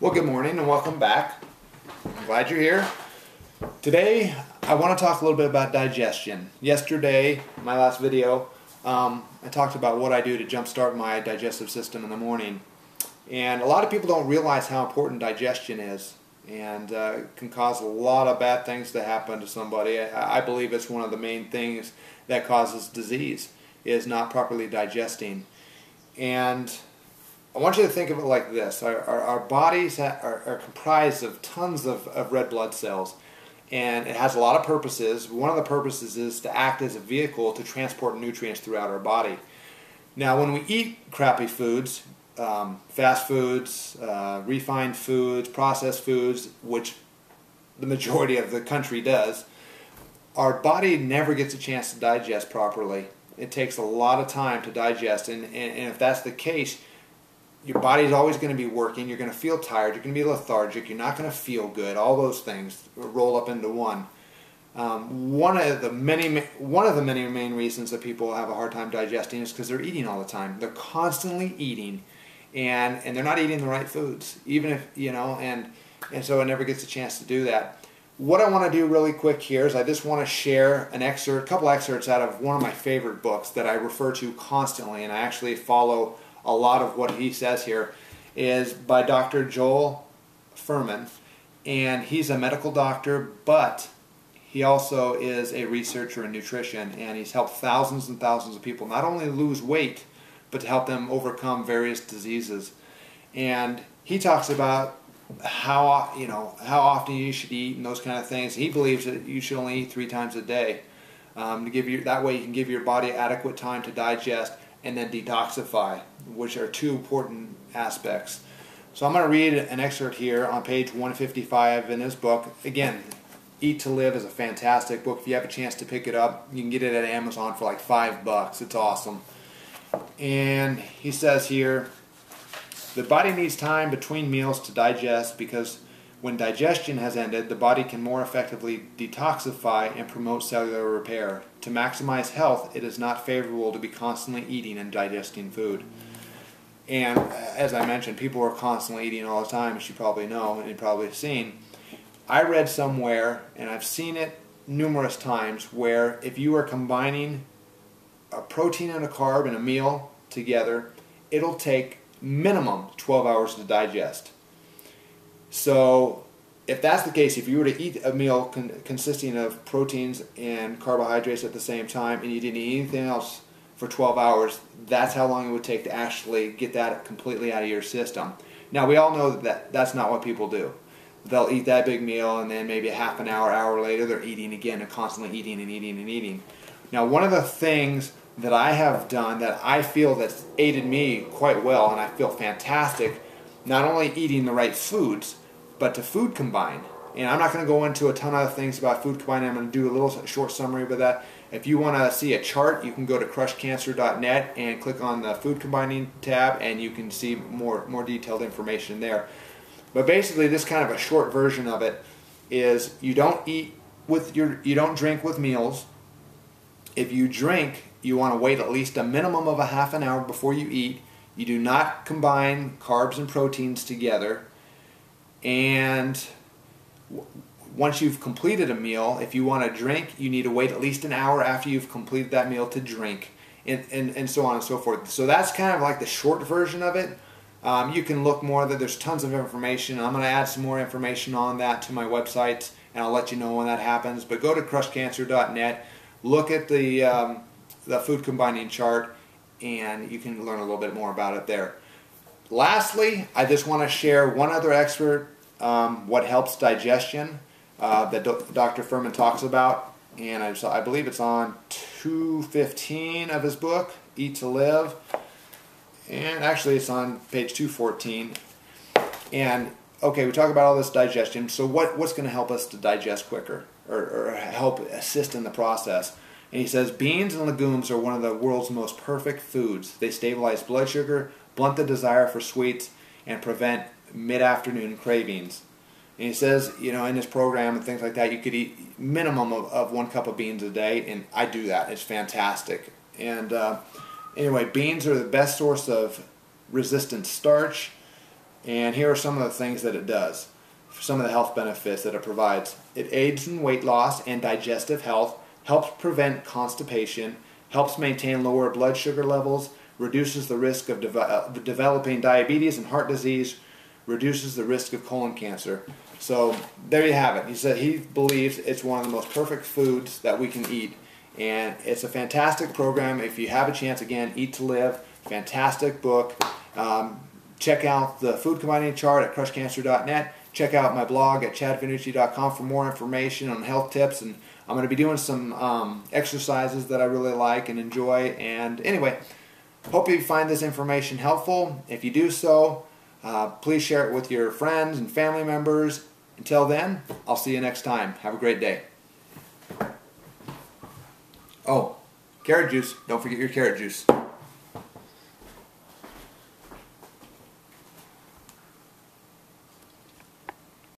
Well, good morning and welcome back. I'm glad you're here. Today, I want to talk a little bit about digestion. Yesterday, my last video, I talked about what I do to jumpstart my digestive system in the morning. And a lot of people don't realize how important digestion is, and it can cause a lot of bad things to happen to somebody. I believe it's one of the main things that causes disease, is not properly digesting. And I want you to think of it like this. Our bodies are comprised of tons of red blood cells, and it has a lot of purposes. One of the purposes is to act as a vehicle to transport nutrients throughout our body. Now, when we eat crappy foods, fast foods, refined foods, processed foods, which the majority of the country does, our body never gets a chance to digest properly. It takes a lot of time to digest, and if that's the case, your body's always going to be working. You're going to feel tired. You're going to be lethargic. You're not going to feel good. All those things roll up into one. One of the many main reasons that people have a hard time digesting is because they're eating all the time. They're constantly eating, and they're not eating the right foods. Even if and so it never gets a chance to do that. What I want to do really quick here is I just want to share a couple excerpts out of one of my favorite books that I refer to constantly, and I actually follow a lot of what he says here, is by Dr. Joel Fuhrman, and he's a medical doctor, but he also is a researcher in nutrition, and he's helped thousands and thousands of people not only lose weight, but to help them overcome various diseases. And he talks about how often you should eat and those kind of things. He believes that you should only eat 3 times a day, that way you can give your body adequate time to digest and then detoxify, which are 2 important aspects. So I'm going to read an excerpt here on page 155 in his book. Again, Eat to Live is a fantastic book. If you have a chance to pick it up, you can get it at Amazon for like $5. It's awesome. And he says here, the body needs time between meals to digest, because when digestion has ended, the body can more effectively detoxify and promote cellular repair. To maximize health, it is not favorable to be constantly eating and digesting food. And as I mentioned, people are constantly eating all the time, as you probably know and you've probably seen. I read somewhere, and I've seen it numerous times, where if you are combining a protein and a carb in a meal together, it'll take minimum 12 hours to digest. So if that's the case, if you were to eat a meal consisting of proteins and carbohydrates at the same time, and you didn't eat anything else for 12 hours, that's how long it would take to actually get that completely out of your system. Now, we all know that that's not what people do. They'll eat that big meal, and then maybe a half an hour, hour later, they're eating again, and constantly eating and eating and eating. Now, one of the things that I have done that I feel that's aided me quite well, and I feel fantastic, not only eating the right foods, but to food combine. And I'm not going to go into a ton of things about food combining. I'm going to do a little short summary of that. If you want to see a chart, you can go to crushcancer.net and click on the food combining tab, and you can see more detailed information there. But basically, this kind of a short version of it is you don't drink with meals. If you drink, you want to wait at least a minimum of a half an hour before you eat. You do not combine carbs and proteins together. And once you've completed a meal, if you want to drink, you need to wait at least an hour after you've completed that meal to drink, and so on and so forth. So that's kind of like the short version of it. You can look more. There's tons of information. I'm going to add some more information on that to my website, and I'll let you know when that happens. But go to crushcancer.net, look at the food combining chart, and you can learn a little bit more about it there. Lastly, I just want to share one other expert, what helps digestion, that Dr. Fuhrman talks about, and I believe it's on 215 of his book, Eat to Live, and actually it's on page 214. And okay, we talk about all this digestion, so what's going to help us to digest quicker, or help assist in the process? And he says, beans and legumes are one of the world's most perfect foods. They stabilize blood sugar, blunt the desire for sweets, and prevent mid-afternoon cravings. And he says, in his program and things like that, you could eat minimum of 1 cup of beans a day, and I do that. It's fantastic. And anyway, beans are the best source of resistant starch. And here are some of the things that it does, some of the health benefits that it provides. It aids in weight loss and digestive health, helps prevent constipation, helps maintain lower blood sugar levels, reduces the risk of developing diabetes and heart disease, reduces the risk of colon cancer. So there you have it. He said he believes it's one of the most perfect foods that we can eat. And it's a fantastic program. If you have a chance, again, Eat to Live, fantastic book. Check out the food combining chart at crushcancer.net. Check out my blog at chadvinucci.com for more information on health tips. And I'm going to be doing some exercises that I really like and enjoy. And anyway, hope you find this information helpful. If you do so, please share it with your friends and family members. Until then, I'll see you next time. Have a great day. Oh, carrot juice. Don't forget your carrot juice.